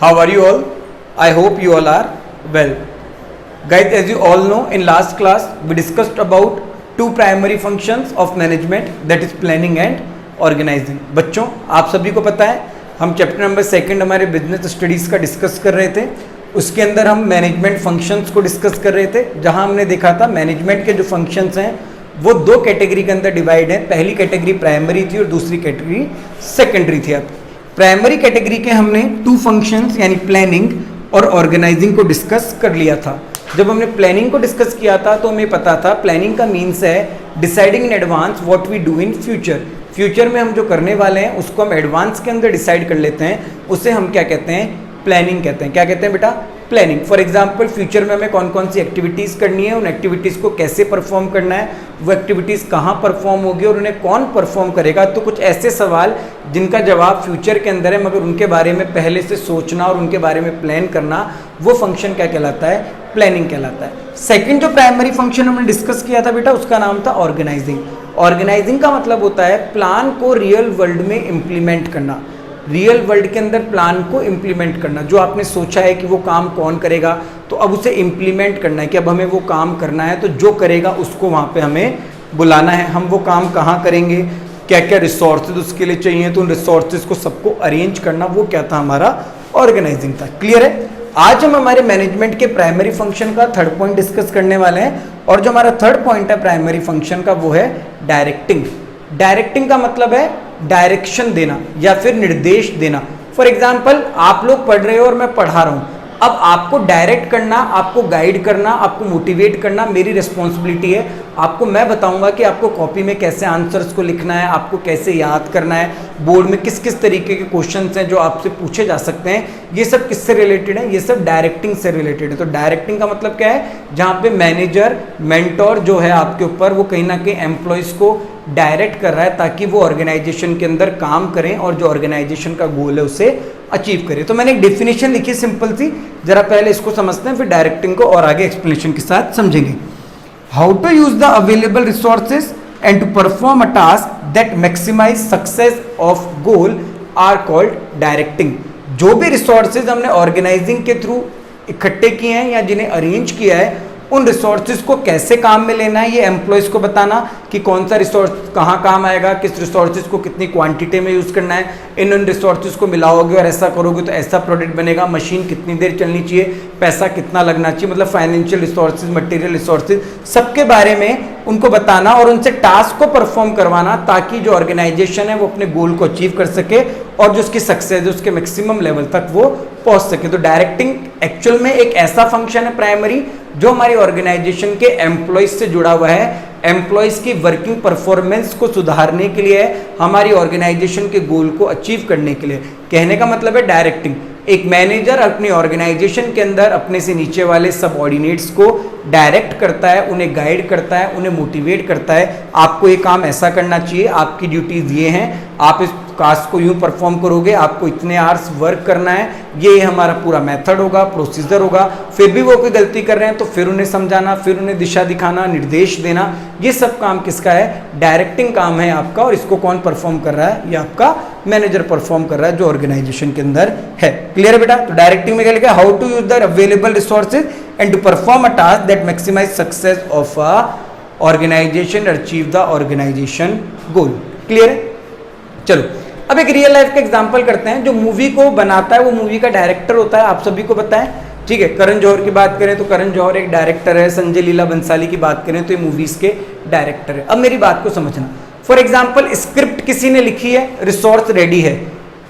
How are you all? I hope you all are well. Guys, as you all know, in last class we discussed about two primary functions of management, that is planning and organizing. बच्चों, आप सभी को पता है हम chapter number 2 हमारे business studies का discuss कर रहे थे. उसके अंदर हम मैनेजमेंट फंक्शंस को डिस्कस कर रहे थे, जहां हमने देखा था मैनेजमेंट के जो फंक्शंस हैं वो दो कैटेगरी के अंदर डिवाइड है. पहली कैटेगरी प्राइमरी थी और दूसरी कैटेगरी सेकेंडरी थी. अब प्राइमरी कैटेगरी के हमने टू फंक्शंस यानी प्लानिंग और ऑर्गेनाइजिंग को डिस्कस कर लिया था. जब हमने प्लानिंग को डिस्कस किया था तो हमें पता था प्लानिंग का मीन्स है deciding in advance what we do in future. Future में हम जो करने वाले हैं उसको हम एडवांस के अंदर डिसाइड कर लेते हैं, उसे हम क्या कहते हैं, प्लानिंग कहते हैं. क्या कहते हैं बेटा, प्लानिंग. फॉर एग्जांपल फ्यूचर में हमें कौन कौन सी एक्टिविटीज़ करनी है, उन एक्टिविटीज़ को कैसे परफॉर्म करना है, वो एक्टिविटीज़ कहाँ परफॉर्म होगी और उन्हें कौन परफॉर्म करेगा. तो कुछ ऐसे सवाल जिनका जवाब फ्यूचर के अंदर है मगर उनके बारे में पहले से सोचना और उनके बारे में प्लान करना, वो फंक्शन क्या कहलाता है, प्लानिंग कहलाता है. सेकंड जो प्राइमरी फंक्शन हमने डिस्कस किया था बेटा उसका नाम था ऑर्गेनाइजिंग. ऑर्गेनाइजिंग का मतलब होता है प्लान को रियल वर्ल्ड में इम्प्लीमेंट करना. रियल वर्ल्ड के अंदर प्लान को इम्प्लीमेंट करना. जो आपने सोचा है कि वो काम कौन करेगा तो अब उसे इम्प्लीमेंट करना है कि अब हमें वो काम करना है, तो जो करेगा उसको वहाँ पे हमें बुलाना है. हम वो काम कहाँ करेंगे, क्या क्या रिसोर्सेज उसके लिए चाहिए, तो उन रिसोर्सेज को सबको अरेंज करना, वो क्या था, हमारा ऑर्गेनाइजिंग था. क्लियर है. आज हम हमारे मैनेजमेंट के प्राइमरी फंक्शन का थर्ड पॉइंट डिस्कस करने वाले हैं और जो हमारा थर्ड पॉइंट है प्राइमरी फंक्शन का वो है डायरेक्टिंग. डायरेक्टिंग का मतलब है डायरेक्शन देना या फिर निर्देश देना. फॉर एग्जाम्पल आप लोग पढ़ रहे हो और मैं पढ़ा रहा हूँ, अब आपको डायरेक्ट करना, आपको गाइड करना, आपको मोटिवेट करना मेरी रिस्पॉन्सिबिलिटी है. आपको मैं बताऊंगा कि आपको कॉपी में कैसे आंसर्स को लिखना है, आपको कैसे याद करना है, बोर्ड में किस किस तरीके के क्वेश्चंस हैं जो आपसे पूछे जा सकते हैं. ये सब किससे रिलेटेड है, ये सब डायरेक्टिंग से रिलेटेड है. तो डायरेक्टिंग का मतलब क्या है, जहाँ पे मैनेजर मेंटोर जो है आपके ऊपर वो कहीं ना कहीं एम्प्लॉयज़ को डायरेक्ट कर रहा है ताकि वो ऑर्गेनाइजेशन के अंदर काम करें और जो ऑर्गेनाइजेशन का गोल है उसे अचीव करें. तो मैंने एक डेफिनेशन लिखी सिंपल सी, जरा पहले इसको समझते हैं फिर डायरेक्टिंग को और आगे एक्सप्लेनेशन के साथ समझेंगे. How to use the available resources and to perform a task that maximise success of goal are called directing. जो भी रिसोर्सेज हमने ऑर्गेनाइजिंग के थ्रू इकट्ठे किए हैं या जिन्हें अरेंज किया है, उन रिसोर्सेज को कैसे काम में लेना है, ये एम्प्लॉयज़ को बताना कि कौन सा रिसोर्स कहाँ काम आएगा, किस रिसोर्सेज को कितनी क्वांटिटी में यूज़ करना है, इन रिसोर्सेज को मिलाओगे और ऐसा करोगे तो ऐसा प्रोडक्ट बनेगा, मशीन कितनी देर चलनी चाहिए, पैसा कितना लगना चाहिए, मतलब फाइनेंशियल रिसोर्सेज, मटेरियल रिसोर्सेज, सबके बारे में उनको बताना और उनसे टास्क को परफॉर्म करवाना ताकि जो ऑर्गेनाइजेशन है वो अपने गोल को अचीव कर सके और जो उसकी सक्सेस है उसके मैक्सिमम लेवल तक वो पहुंच सके. तो डायरेक्टिंग एक्चुअल में एक ऐसा फंक्शन है प्राइमरी जो हमारी ऑर्गेनाइजेशन के एम्प्लॉयज से जुड़ा हुआ है. एम्प्लॉयज की वर्किंग परफॉर्मेंस को सुधारने के लिए, हमारी ऑर्गेनाइजेशन के गोल को अचीव करने के लिए. कहने का मतलब है डायरेक्टिंग. एक मैनेजर अपनी ऑर्गेनाइजेशन के अंदर अपने से नीचे वाले सबऑर्डिनेट्स को डायरेक्ट करता है, उन्हें गाइड करता है, उन्हें मोटिवेट करता है. आपको ये काम ऐसा करना चाहिए, आपकी ड्यूटीज़ ये हैं, आप इस टास्क को यूँ परफॉर्म करोगे, आपको इतने आवर्स वर्क करना है, ये हमारा पूरा मेथड होगा, प्रोसीजर होगा. फिर भी वो कोई गलती कर रहे हैं तो फिर उन्हें समझाना, फिर उन्हें दिशा दिखाना, निर्देश देना, ये सब काम किसका है, डायरेक्टिंग काम है आपका. और इसको कौन परफॉर्म कर रहा है, ये आपका मैनेजर परफॉर्म कर रहा है जो ऑर्गेनाइजेशन के अंदर है. क्लियर है बेटा. तो डायरेक्टिंग में क्या लिखा है, how to use the available resources and to perform a task that maximise success of a organisation, achieve the organisation goal. Clear है. चलो अब एक रियल लाइफ का एग्जांपल करते हैं. जो मूवी को बनाता है वो मूवी का डायरेक्टर होता है, आप सभी को पता है. ठीक है, करण जौहर की बात करें तो करण जौहर एक डायरेक्टर है, संजय लीला बंसाली की बात करें तो ये मूवीज के डायरेक्टर है. अब मेरी बात को समझना. फॉर एग्जाम्पल स्क्रिप्ट किसी ने लिखी है, रिसोर्स रेडी है,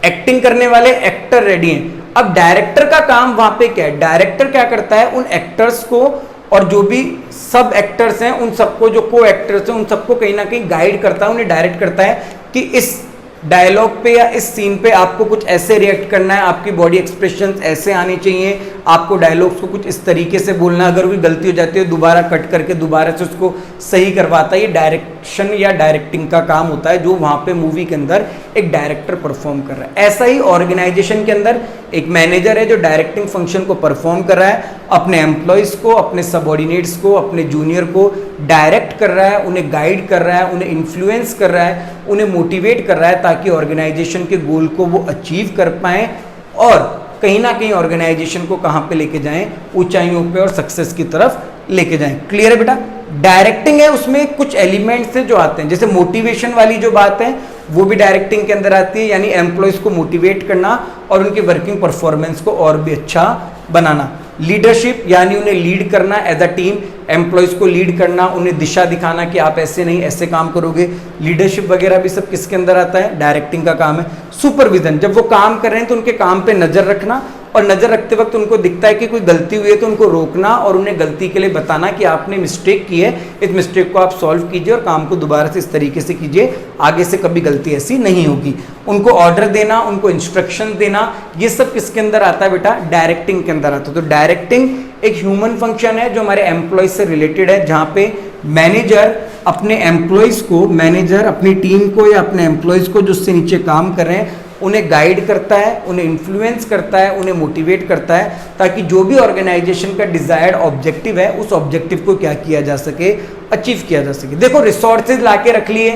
एक्टिंग करने वाले एक्टर रेडी हैं. अब डायरेक्टर का काम वहां पे क्या है, डायरेक्टर क्या करता है, उन एक्टर्स को और जो भी सब एक्टर्स हैं उन सबको, जो को एक्टर्स हैं उन सबको कहीं ना कहीं गाइड करता है, उन्हें डायरेक्ट करता है कि इस डायलॉग पे या इस सीन पे आपको कुछ ऐसे रिएक्ट करना है, आपकी बॉडी एक्सप्रेशंस ऐसे आनी चाहिए, आपको डायलॉग्स को कुछ इस तरीके से बोलना. अगर कोई गलती हो जाती है दोबारा कट करके दोबारा से उसको सही करवाता है. ये डायरेक्शन या डायरेक्टिंग का काम होता है जो वहाँ पे मूवी के अंदर एक डायरेक्टर परफॉर्म कर रहा है. ऐसा ही ऑर्गेनाइजेशन के अंदर एक मैनेजर है जो डायरेक्टिंग फंक्शन को परफॉर्म कर रहा है, अपने एम्प्लॉयज़ को, अपने सबऑर्डिनेट्स को, अपने जूनियर को डायरेक्ट कर रहा है, उन्हें गाइड कर रहा है, उन्हें इन्फ्लुएंस कर रहा है, उन्हें मोटिवेट कर रहा है ताकि ऑर्गेनाइजेशन के गोल को वो अचीव कर पाएँ और कहीं ना कहीं ऑर्गेनाइजेशन को कहाँ पे लेके जाएं, ऊंचाइयों पे और सक्सेस की तरफ लेके जाएं। क्लियर है बेटा? डायरेक्टिंग है, उसमें कुछ एलिमेंट्स हैं जो आते हैं, जैसे मोटिवेशन वाली जो बात है वो भी डायरेक्टिंग के अंदर आती है, यानी एम्प्लॉयज को मोटिवेट करना और उनकी वर्किंग परफॉर्मेंस को और भी अच्छा बनाना। लीडरशिप यानी उन्हें लीड करना, एज अ टीम एम्प्लॉयज को लीड करना, उन्हें दिशा दिखाना कि आप ऐसे नहीं ऐसे काम करोगे। लीडरशिप वगैरह भी सब किसके अंदर आता है? डायरेक्टिंग का काम है। सुपरविजन, जब वो काम कर रहे हैं तो उनके काम पे नजर रखना, और नजर रखते वक्त उनको दिखता है कि कोई गलती हुई है तो उनको रोकना और उन्हें गलती के लिए बताना कि आपने मिस्टेक की है, इस मिस्टेक को आप सॉल्व कीजिए और काम को दोबारा से इस तरीके से कीजिए, आगे से कभी गलती ऐसी नहीं होगी। उनको ऑर्डर देना, उनको इंस्ट्रक्शन देना, ये सब किसके अंदर आता है बेटा? डायरेक्टिंग के अंदर आता है। तो डायरेक्टिंग एक ह्यूमन फंक्शन है जो हमारे एम्प्लॉयज से रिलेटेड है, जहां पे मैनेजर अपने एम्प्लॉयज को, मैनेजर अपनी टीम को या अपने एम्प्लॉयज को जो उससे नीचे काम कर रहे हैं उन्हें गाइड करता है, उन्हें इन्फ्लुएंस करता है, उन्हें मोटिवेट करता है, ताकि जो भी ऑर्गेनाइजेशन का डिजायर्ड ऑब्जेक्टिव है उस ऑब्जेक्टिव को क्या किया जा सके? अचीव किया जा सके। देखो रिसोर्सेज लाके रख लिए,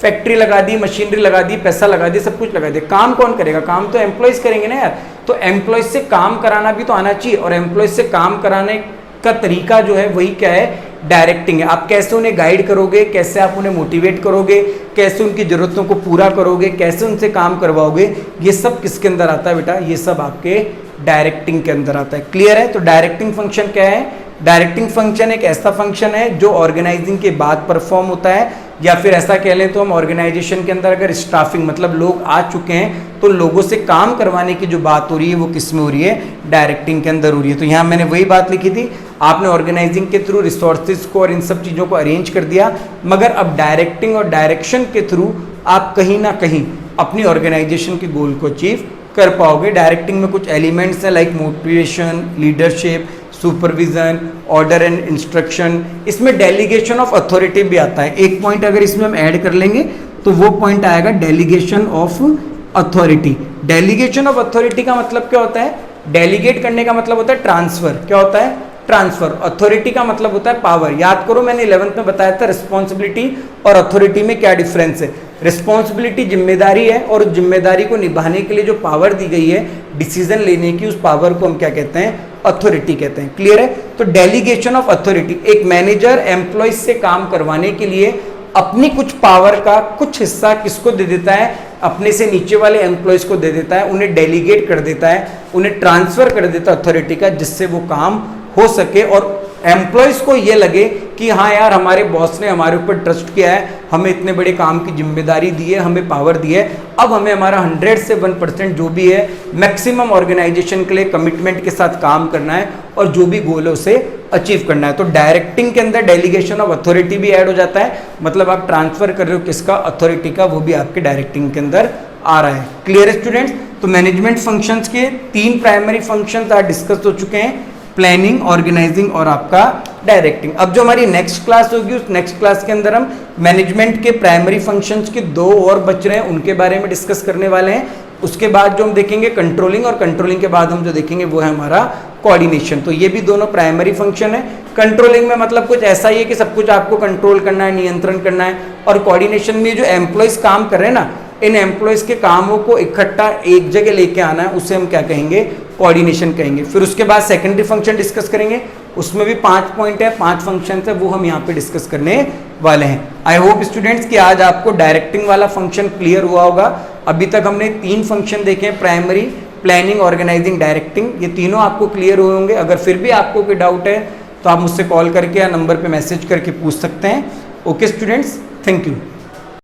फैक्ट्री लगा दी, मशीनरी लगा दी, पैसा लगा दी, सब कुछ लगा दिया, काम कौन करेगा? काम तो एम्प्लॉयज करेंगे ना यार। तो एम्प्लॉयज से काम कराना भी तो आना चाहिए, और एम्प्लॉयज से काम कराने का तरीका जो है वही क्या है? डायरेक्टिंग है। आप कैसे उन्हें गाइड करोगे, कैसे आप उन्हें मोटिवेट करोगे, कैसे उनकी जरूरतों को पूरा करोगे, कैसे उनसे काम करवाओगे, ये सब किसके अंदर आता है बेटा? ये सब आपके डायरेक्टिंग के अंदर आता है। क्लियर है? तो डायरेक्टिंग फंक्शन क्या है? डायरेक्टिंग फंक्शन एक ऐसा फंक्शन है जो ऑर्गेनाइजिंग के बाद परफॉर्म होता है, या फिर ऐसा कह लें तो हम ऑर्गेनाइजेशन के अंदर अगर स्टाफिंग मतलब लोग आ चुके हैं तो लोगों से काम करवाने की जो बात हो रही है वो किस में हो रही है? डायरेक्टिंग के अंदर हो रही है। तो यहाँ मैंने वही बात लिखी थी, आपने ऑर्गेनाइजिंग के थ्रू रिसोर्सेज को और इन सब चीज़ों को अरेंज कर दिया, मगर अब डायरेक्टिंग और डायरेक्शन के थ्रू आप कहीं ना कहीं अपनी ऑर्गेनाइजेशन के गोल को अचीव कर पाओगे। डायरेक्टिंग में कुछ एलिमेंट्स हैं like motivation, leadership, supervision, order and instruction, इसमें डेलीगेशन ऑफ अथॉरिटी भी आता है। एक पॉइंट अगर इसमें हम ऐड कर लेंगे तो वो पॉइंट आएगा delegation of authority. Delegation of authority का मतलब क्या होता है? डेलीगेट करने का मतलब होता है ट्रांसफर। क्या होता है? ट्रांसफर। अथॉरिटी का मतलब होता है पावर। याद करो मैंने 11th में बताया था रिस्पॉन्सिबिलिटी और अथॉरिटी में क्या डिफरेंस है। रिस्पॉन्सिबिलिटी जिम्मेदारी है, और जिम्मेदारी को निभाने के लिए जो पावर दी गई है डिसीजन लेने की, उस पावर को हम क्या कहते हैं? अथॉरिटी कहते हैं। क्लियर है? तो डेलीगेशन ऑफ अथॉरिटी, एक मैनेजर एम्प्लॉयज से काम करवाने के लिए अपनी कुछ पावर का कुछ हिस्सा किसको दे देता है? अपने से नीचे वाले एम्प्लॉयज को दे देता है, उन्हें डेलीगेट कर देता है, उन्हें ट्रांसफर कर देता है अथॉरिटी का, जिससे वो काम हो सके और एम्प्लॉयज को ये लगे कि हाँ यार हमारे बॉस ने हमारे ऊपर ट्रस्ट किया है, हमें इतने बड़े काम की जिम्मेदारी दी है, हमें पावर दी है, अब हमें हमारा 100 से 1% जो भी है मैक्सिमम ऑर्गेनाइजेशन के लिए कमिटमेंट के साथ काम करना है और जो भी गोल है उसे अचीव करना है। तो डायरेक्टिंग के अंदर डेलीगेशन ऑफ अथॉरिटी भी ऐड हो जाता है, मतलब आप ट्रांसफर कर रहे हो किसका? अथॉरिटी का, वो भी आपके डायरेक्टिंग के अंदर आ रहा है। क्लियर है स्टूडेंट्स? तो मैनेजमेंट फंक्शंस के 3 प्राइमरी फंक्शंस आज डिस्कस हो चुके हैं, प्लानिंग, ऑर्गेनाइजिंग और आपका डायरेक्टिंग। अब जो हमारी नेक्स्ट क्लास होगी उस नेक्स्ट क्लास के अंदर हम मैनेजमेंट के प्राइमरी फंक्शंस के 2 और बच रहे हैं, उनके बारे में डिस्कस करने वाले हैं। उसके बाद जो हम देखेंगे कंट्रोलिंग, और कंट्रोलिंग के बाद हम जो देखेंगे वो है हमारा कोऑर्डिनेशन। तो ये भी दोनों प्राइमरी फंक्शन है। कंट्रोलिंग में मतलब कुछ ऐसा ही है कि सब कुछ आपको कंट्रोल करना है, नियंत्रण करना है, और कोऑर्डिनेशन में जो एम्प्लॉयज काम कर रहे हैं ना, इन एम्प्लॉयज के कामों को इकट्ठा एक जगह लेके आना है, उसे हम क्या कहेंगे? कोऑर्डिनेशन कहेंगे। फिर उसके बाद सेकेंडरी फंक्शन डिस्कस करेंगे, उसमें भी 5 पॉइंट है, 5 फंक्शन है, वो हम यहाँ पे डिस्कस करने वाले हैं। आई होप स्टूडेंट्स कि आज आपको डायरेक्टिंग वाला फंक्शन क्लियर हुआ होगा। अभी तक हमने 3 फंक्शन देखे हैं, प्राइमरी, प्लानिंग, ऑर्गेनाइजिंग, डायरेक्टिंग, ये तीनों आपको क्लियर हुए होंगे। अगर फिर भी आपको कोई डाउट है तो आप मुझसे कॉल करके या नंबर पे मैसेज करके पूछ सकते हैं। Okay students, thank you.